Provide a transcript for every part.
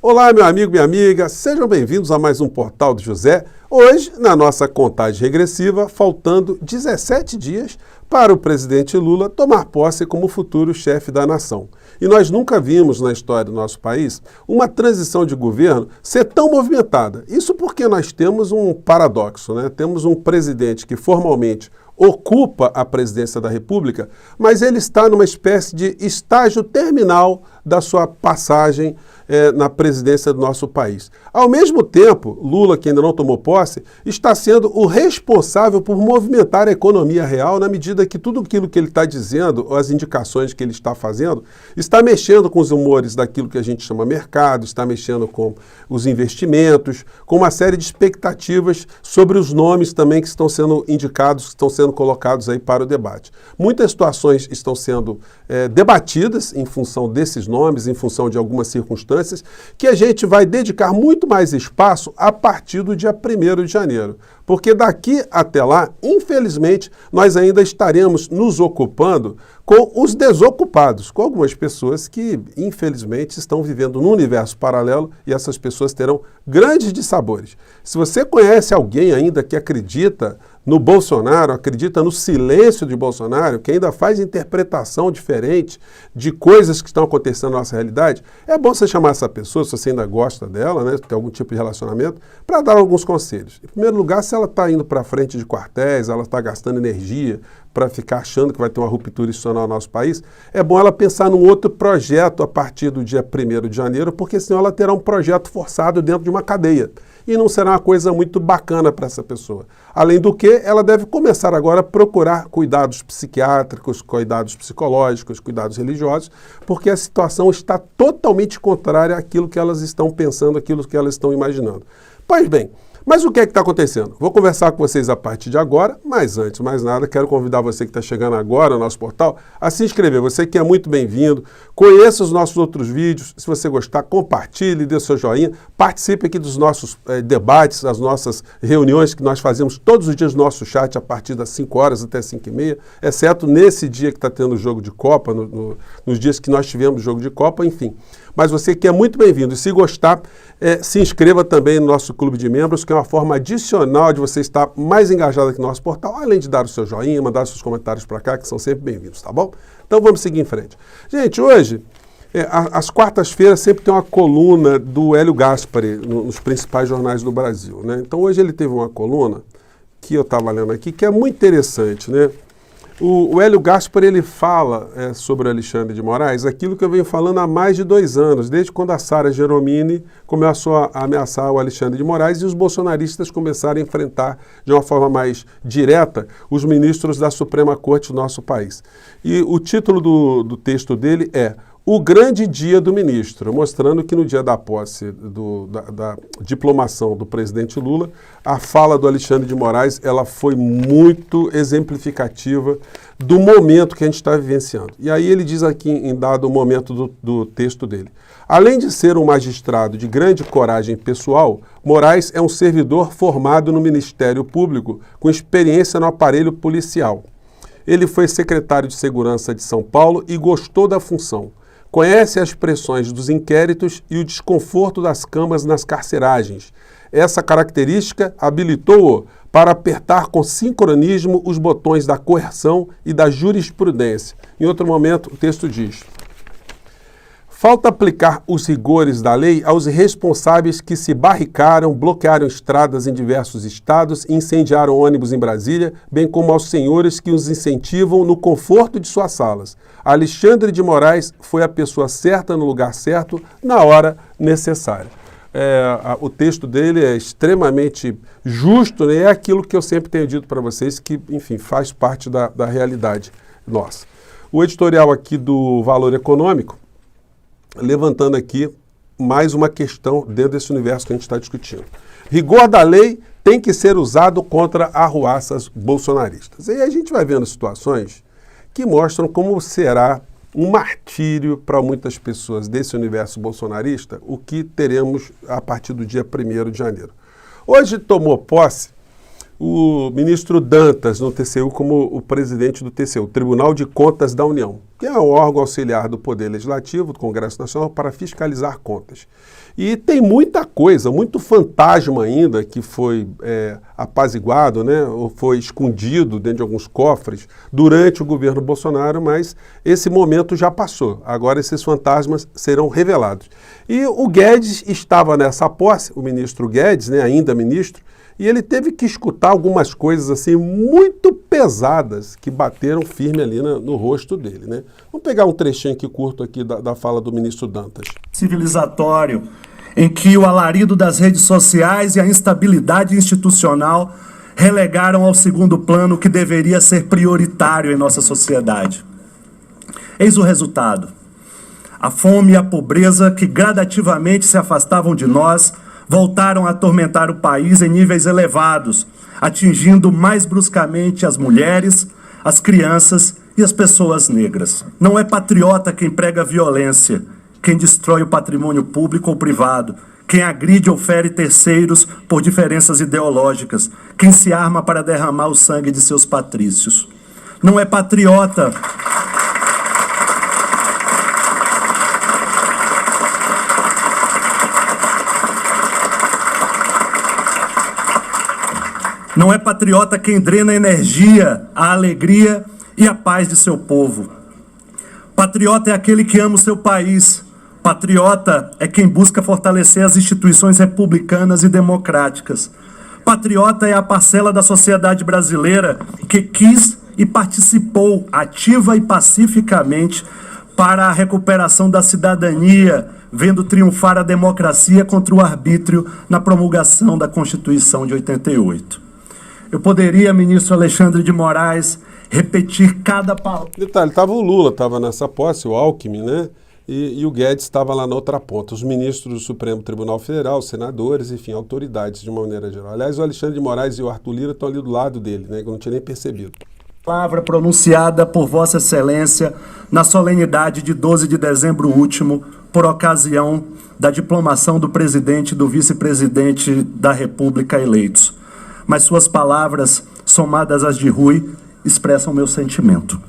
Olá, meu amigo, minha amiga, sejam bem-vindos a mais um Portal do José. Hoje, na nossa contagem regressiva, faltando 17 dias para o presidente Lula tomar posse como futuro chefe da nação. E nós nunca vimos na história do nosso país uma transição de governo ser tão movimentada. Isso porque nós temos um paradoxo, né? Temos um presidente que formalmente ocupa a presidência da República, mas ele está numa espécie de estágio terminal da sua passagem na presidência do nosso país. Ao mesmo tempo, Lula, que ainda não tomou posse, está sendo o responsável por movimentar a economia real na medida que tudo aquilo que ele está dizendo, as indicações que ele está fazendo, está mexendo com os humores daquilo que a gente chama mercado, está mexendo com os investimentos, com uma série de expectativas sobre os nomes também que estão sendo indicados, que estão sendo colocados aí para o debate. Muitas situações estão sendo debatidas em função desses nomes, em função de algumas circunstâncias, que a gente vai dedicar muito mais espaço a partir do dia 1º de janeiro. Porque daqui até lá, infelizmente, nós ainda estaremos nos ocupando com os desocupados, com algumas pessoas que, infelizmente, estão vivendo num universo paralelo e essas pessoas terão grandes dissabores. Se você conhece alguém ainda que acredita no Bolsonaro, acredita no silêncio de Bolsonaro, que ainda faz interpretação diferente de coisas que estão acontecendo na nossa realidade, é bom você chamar essa pessoa, se você ainda gosta dela, né, tem algum tipo de relacionamento, para dar alguns conselhos. Em primeiro lugar, se ela está indo para frente de quartéis, ela está gastando energia para ficar achando que vai ter uma ruptura institucional no nosso país, é bom ela pensar num outro projeto a partir do dia 1º de janeiro, porque senão ela terá um projeto forçado dentro de uma cadeia. E não será uma coisa muito bacana para essa pessoa. Além do que, ela deve começar agora a procurar cuidados psiquiátricos, cuidados psicológicos, cuidados religiosos, porque a situação está totalmente contrária àquilo que elas estão pensando, àquilo que elas estão imaginando. Pois bem, mas o que é que está acontecendo? Vou conversar com vocês a partir de agora, mas antes de mais nada, quero convidar você que está chegando agora no nosso portal a se inscrever. Você que é muito bem-vindo, conheça os nossos outros vídeos, se você gostar, compartilhe, dê o seu joinha, participe aqui dos nossos debates, das nossas reuniões que nós fazemos todos os dias no nosso chat a partir das 5 horas até 5h30, exceto nesse dia que está tendo o jogo de Copa, nos dias que nós tivemos o jogo de Copa, enfim. Mas você que é muito bem-vindo e se gostar, se inscreva também no nosso clube de membros, que é uma forma adicional de você estar mais engajado aqui no nosso portal, além de dar o seu joinha, mandar os seus comentários para cá, que são sempre bem-vindos, tá bom? Então vamos seguir em frente. Gente, hoje, às quartas-feiras sempre tem uma coluna do Hélio Gaspari nos principais jornais do Brasil, né? Então hoje ele teve uma coluna que eu estava lendo aqui, que é muito interessante, né? O Hélio Gaspari, ele fala sobre o Alexandre de Moraes aquilo que eu venho falando há mais de 2 anos, desde quando a Sara Geromini começou a ameaçar o Alexandre de Moraes e os bolsonaristas começaram a enfrentar de uma forma mais direta os ministros da Suprema Corte do nosso país. E o título do texto dele é O Grande Dia do Ministro, mostrando que no dia da posse, da diplomação do presidente Lula, a fala do Alexandre de Moraes ela foi muito exemplificativa do momento que a gente está vivenciando. E aí ele diz aqui, em dado momento do texto dele, além de ser um magistrado de grande coragem pessoal, Moraes é um servidor formado no Ministério Público com experiência no aparelho policial. Ele foi secretário de Segurança de São Paulo e gostou da função. Conhece as pressões dos inquéritos e o desconforto das camas nas carceragens. Essa característica habilitou-o para apertar com sincronismo os botões da coerção e da jurisprudência. Em outro momento, o texto diz: falta aplicar os rigores da lei aos responsáveis que se barricaram, bloquearam estradas em diversos estados e incendiaram ônibus em Brasília, bem como aos senhores que os incentivam no conforto de suas salas. Alexandre de Moraes foi a pessoa certa no lugar certo, na hora necessária. O texto dele é extremamente justo, né? É aquilo que eu sempre tenho dito para vocês, que, enfim, faz parte da realidade nossa. O editorial aqui do Valor Econômico, levantando aqui mais uma questão dentro desse universo que a gente está discutindo. Rigor da lei tem que ser usado contra arruaças bolsonaristas. E aí a gente vai vendo situações que mostram como será um martírio para muitas pessoas desse universo bolsonarista, o que teremos a partir do dia 1º de janeiro. Hoje tomou posse o ministro Dantas no TCU como o presidente do TCU, Tribunal de Contas da União, que é o órgão auxiliar do Poder Legislativo, do Congresso Nacional, para fiscalizar contas. E tem muita coisa, muito fantasma ainda que foi apaziguado, né, ou foi escondido dentro de alguns cofres durante o governo Bolsonaro, mas esse momento já passou. Agora esses fantasmas serão revelados. E o Guedes estava nessa posse, o ministro Guedes, né, ainda ministro, e ele teve que escutar algumas coisas assim muito pesadas que bateram firme ali no rosto dele, né? Vamos pegar um trechinho aqui curto aqui da fala do ministro Dantas. Civilizatório, em que o alarido das redes sociais e a instabilidade institucional relegaram ao segundo plano o que deveria ser prioritário em nossa sociedade. Eis o resultado. A fome e a pobreza que gradativamente se afastavam de nós voltaram a atormentar o país em níveis elevados, atingindo mais bruscamente as mulheres, as crianças e as pessoas negras. Não é patriota quem prega violência, quem destrói o patrimônio público ou privado, quem agride ou fere terceiros por diferenças ideológicas, quem se arma para derramar o sangue de seus patrícios. Não é patriota Não é patriota quem drena a energia, a alegria e a paz de seu povo. Patriota é aquele que ama o seu país. Patriota é quem busca fortalecer as instituições republicanas e democráticas. Patriota é a parcela da sociedade brasileira que quis e participou ativa e pacificamente para a recuperação da cidadania, vendo triunfar a democracia contra o arbítrio na promulgação da Constituição de 88. Eu poderia, ministro Alexandre de Moraes, repetir cada palavra. Detalhe, o Lula estava nessa posse, o Alckmin, né? E o Guedes estava lá na outra ponta. Os ministros do Supremo Tribunal Federal, os senadores, enfim, autoridades de uma maneira geral. Aliás, o Alexandre de Moraes e o Arthur Lira estão ali do lado dele, né? Que eu não tinha nem percebido. Palavra pronunciada por Vossa Excelência na solenidade de 12 de dezembro último, por ocasião da diplomação do presidente e do vice-presidente da República eleitos. Mas suas palavras, somadas às de Rui, expressam meu sentimento.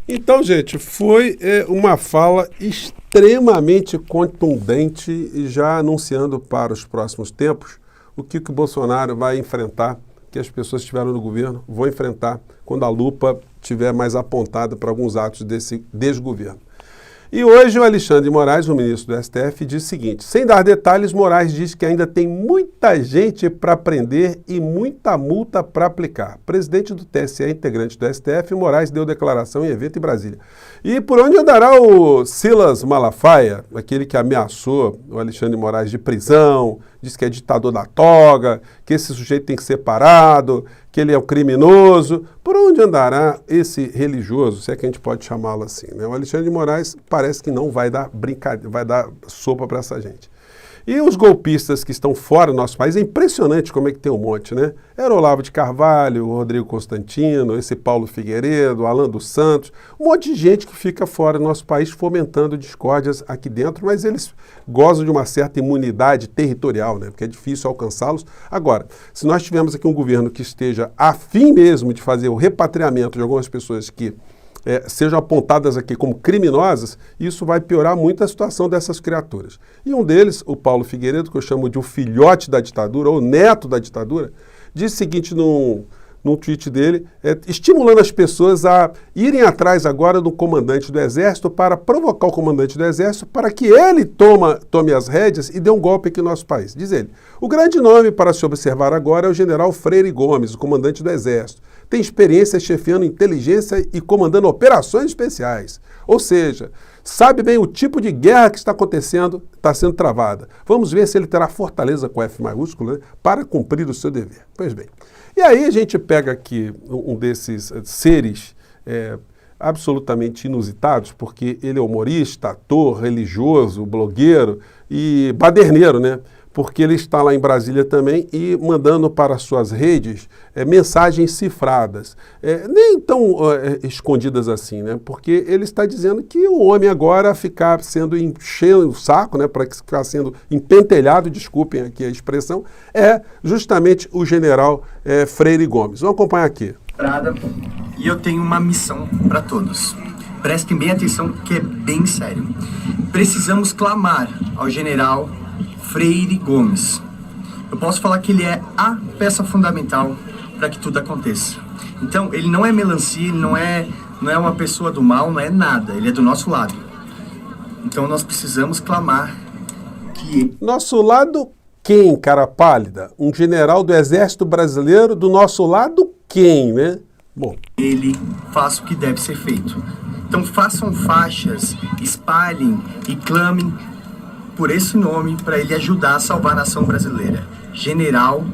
Então, gente, foi uma fala extremamente contundente e já anunciando para os próximos tempos o que o Bolsonaro vai enfrentar, que as pessoas que estiveram no governo vão enfrentar quando a lupa estiver mais apontada para alguns atos desse desgoverno. E hoje o Alexandre de Moraes, o ministro do STF, diz o seguinte: sem dar detalhes, Moraes diz que ainda tem muita gente para prender e muita multa para aplicar. Presidente do TSE, integrante do STF, Moraes deu declaração em evento em Brasília. E por onde andará o Silas Malafaia, aquele que ameaçou o Alexandre de Moraes de prisão, disse que é ditador da toga, que esse sujeito tem que ser parado, que ele é um criminoso? Por onde andará esse religioso, se é que a gente pode chamá-lo assim, né? O Alexandre de Moraes parece que não vai dar brincadeira, vai dar sopa para essa gente. E os golpistas que estão fora do nosso país, é impressionante como é que tem um monte, né? Era o Olavo de Carvalho, o Rodrigo Constantino, esse Paulo Figueiredo, o Alan dos Santos, um monte de gente que fica fora do nosso país fomentando discórdias aqui dentro, mas eles gozam de uma certa imunidade territorial, né? Porque é difícil alcançá-los. Agora, se nós tivermos aqui um governo que esteja afim mesmo de fazer o repatriamento de algumas pessoas que sejam apontadas aqui como criminosas, isso vai piorar muito a situação dessas criaturas. E um deles, o Paulo Figueiredo, que eu chamo de o filhote da ditadura, ou neto da ditadura, disse o seguinte num tweet dele, estimulando as pessoas a irem atrás agora do comandante do Exército para provocar o comandante do Exército para que ele tome as rédeas e dê um golpe aqui no nosso país. Diz ele, o grande nome para se observar agora é o general Freire Gomes, o comandante do Exército. Tem experiência chefiando inteligência e comandando operações especiais. Ou seja, sabe bem o tipo de guerra que está acontecendo, está sendo travada. Vamos ver se ele terá fortaleza com F maiúsculo, né, para cumprir o seu dever. Pois bem. E aí a gente pega aqui um desses seres absolutamente inusitados, porque ele é humorista, ator, religioso, blogueiro e baderneiro, né? porque ele está lá em Brasília também e mandando para suas redes mensagens cifradas, nem tão escondidas assim, né? Porque ele está dizendo que o homem agora ficar sendo enchendo o saco, né, para ficar sendo empentelhado, desculpem aqui a expressão, é justamente o general Freire Gomes. Vamos acompanhar aqui. E eu tenho uma missão para todos. Prestem bem atenção, que é bem sério. Precisamos clamar ao general Freire Gomes. Eu posso falar que ele é a peça fundamental para que tudo aconteça. Então, ele não é melancia, ele não é uma pessoa do mal, não é nada. Ele é do nosso lado. Então, nós precisamos clamar que... Nosso lado quem, cara pálida? Um general do Exército Brasileiro do nosso lado quem, né? Bom. Ele faça o que deve ser feito. Então, façam faixas, espalhem e clamem por esse nome para ele ajudar a salvar a nação brasileira. General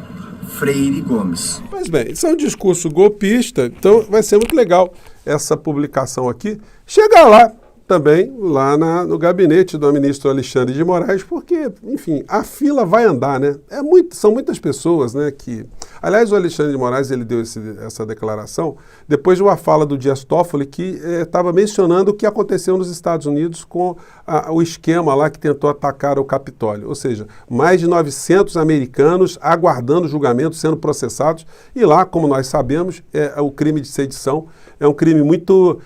Freire Gomes. Pois bem, isso é um discurso golpista, então vai ser muito legal essa publicação aqui. Chegar lá também, lá no gabinete do ministro Alexandre de Moraes, porque, enfim, a fila vai andar, né? São muitas pessoas, né, que... Aliás, o Alexandre de Moraes, ele deu essa declaração depois de uma fala do Dias Toffoli, que estava mencionando o que aconteceu nos Estados Unidos com o esquema lá que tentou atacar o Capitólio. Ou seja, mais de 900 americanos aguardando julgamento, sendo processados. E lá, como nós sabemos, o crime de sedição é um crime muito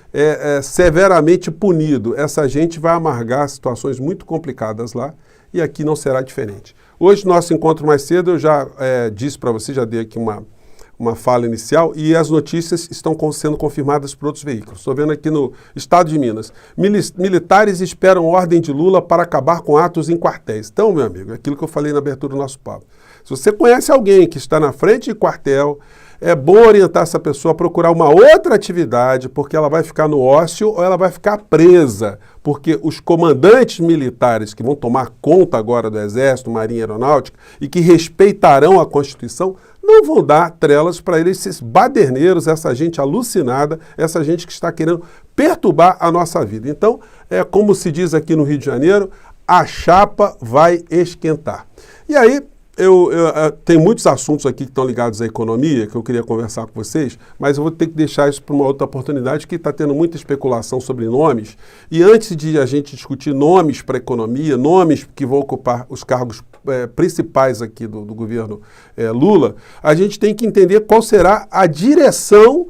severamente punido. Essa gente vai amargar situações muito complicadas lá e aqui não será diferente. Hoje, nosso encontro mais cedo, eu já disse para você, já dei aqui uma fala inicial, e as notícias estão sendo confirmadas por outros veículos. Estou vendo aqui no estado de Minas. Militares esperam ordem de Lula para acabar com atos em quartéis. Então, meu amigo, é aquilo que eu falei na abertura do nosso papo. Se você conhece alguém que está na frente de quartel, é bom orientar essa pessoa a procurar uma outra atividade, porque ela vai ficar no ócio ou ela vai ficar presa. Porque os comandantes militares que vão tomar conta agora do Exército, Marinha e Aeronáutica e que respeitarão a Constituição, não vão dar trelas para eles, esses baderneiros, essa gente alucinada, essa gente que está querendo perturbar a nossa vida. Então, como se diz aqui no Rio de Janeiro, a chapa vai esquentar. E aí, tem muitos assuntos aqui que estão ligados à economia, que eu queria conversar com vocês, mas eu vou ter que deixar isso para uma outra oportunidade, que está tendo muita especulação sobre nomes. E antes de a gente discutir nomes para a economia, nomes que vão ocupar os cargos principais aqui do governo Lula, a gente tem que entender qual será a direção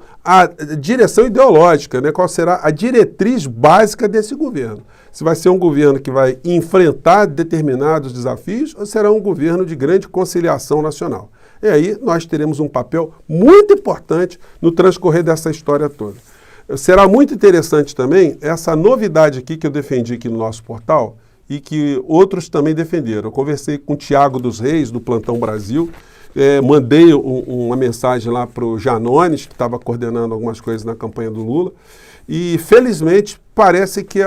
ideológica, né? Qual será a diretriz básica desse governo. Se vai ser um governo que vai enfrentar determinados desafios ou será um governo de grande conciliação nacional. E aí nós teremos um papel muito importante no transcorrer dessa história toda. Será muito interessante também essa novidade aqui que eu defendi aqui no nosso portal e que outros também defenderam. Eu conversei com o Tiago dos Reis, do Plantão Brasil, mandei uma mensagem lá para o Janones, que estava coordenando algumas coisas na campanha do Lula, e felizmente parece que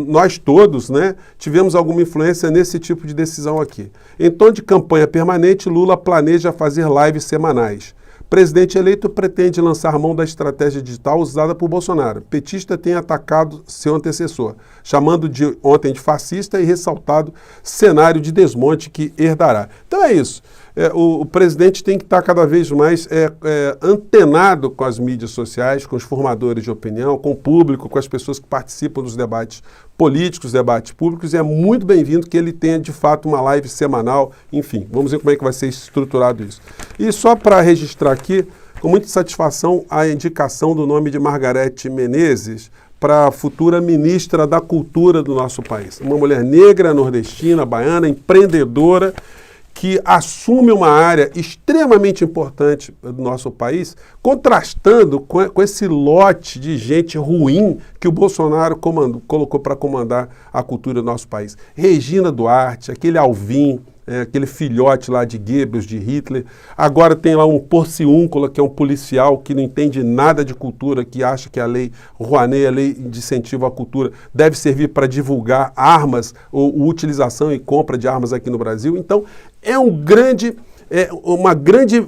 nós todos, né, tivemos alguma influência nesse tipo de decisão aqui. Em tom de campanha permanente, Lula planeja fazer lives semanais. Presidente eleito pretende lançar mão da estratégia digital usada por Bolsonaro. Petista tem atacado seu antecessor, chamando ontem de fascista e ressaltado cenário de desmonte que herdará. Então é isso. O presidente tem que estar cada vez mais antenado com as mídias sociais, com os formadores de opinião, com o público, com as pessoas que participam dos debates políticos, debates públicos, e é muito bem-vindo que ele tenha, de fato, uma live semanal. Enfim, vamos ver como é que vai ser estruturado isso. E só para registrar aqui, com muita satisfação, a indicação do nome de Margarete Menezes para a futura ministra da Cultura do nosso país. Uma mulher negra, nordestina, baiana, empreendedora, que assume uma área extremamente importante do nosso país, contrastando com esse lote de gente ruim que o Bolsonaro colocou para comandar a cultura do nosso país. Regina Duarte, aquele Alvim, aquele filhote lá de Goebbels, de Hitler. Agora tem lá um porciúncula, que é um policial que não entende nada de cultura, que acha que a lei Rouanet, a lei de incentivo à cultura, deve servir para divulgar armas ou utilização e compra de armas aqui no Brasil. Então, é um grande uma grande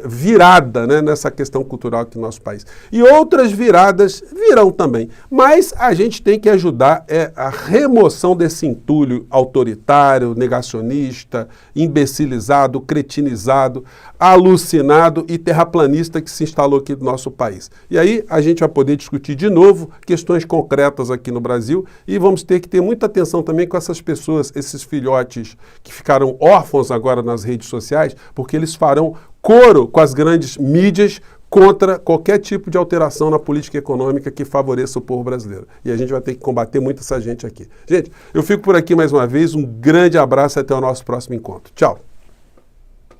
virada, né, nessa questão cultural aqui no nosso país. E outras viradas virão também. Mas a gente tem que ajudar a remoção desse entulho autoritário, negacionista, imbecilizado, cretinizado, alucinado e terraplanista que se instalou aqui no nosso país. E aí a gente vai poder discutir de novo questões concretas aqui no Brasil e vamos ter que ter muita atenção também com essas pessoas, esses filhotes que ficaram órfãos agora nas redes sociais, porque eles farão coro com as grandes mídias contra qualquer tipo de alteração na política econômica que favoreça o povo brasileiro. E a gente vai ter que combater muito essa gente aqui. Gente, eu fico por aqui mais uma vez, um grande abraço e até o nosso próximo encontro. Tchau!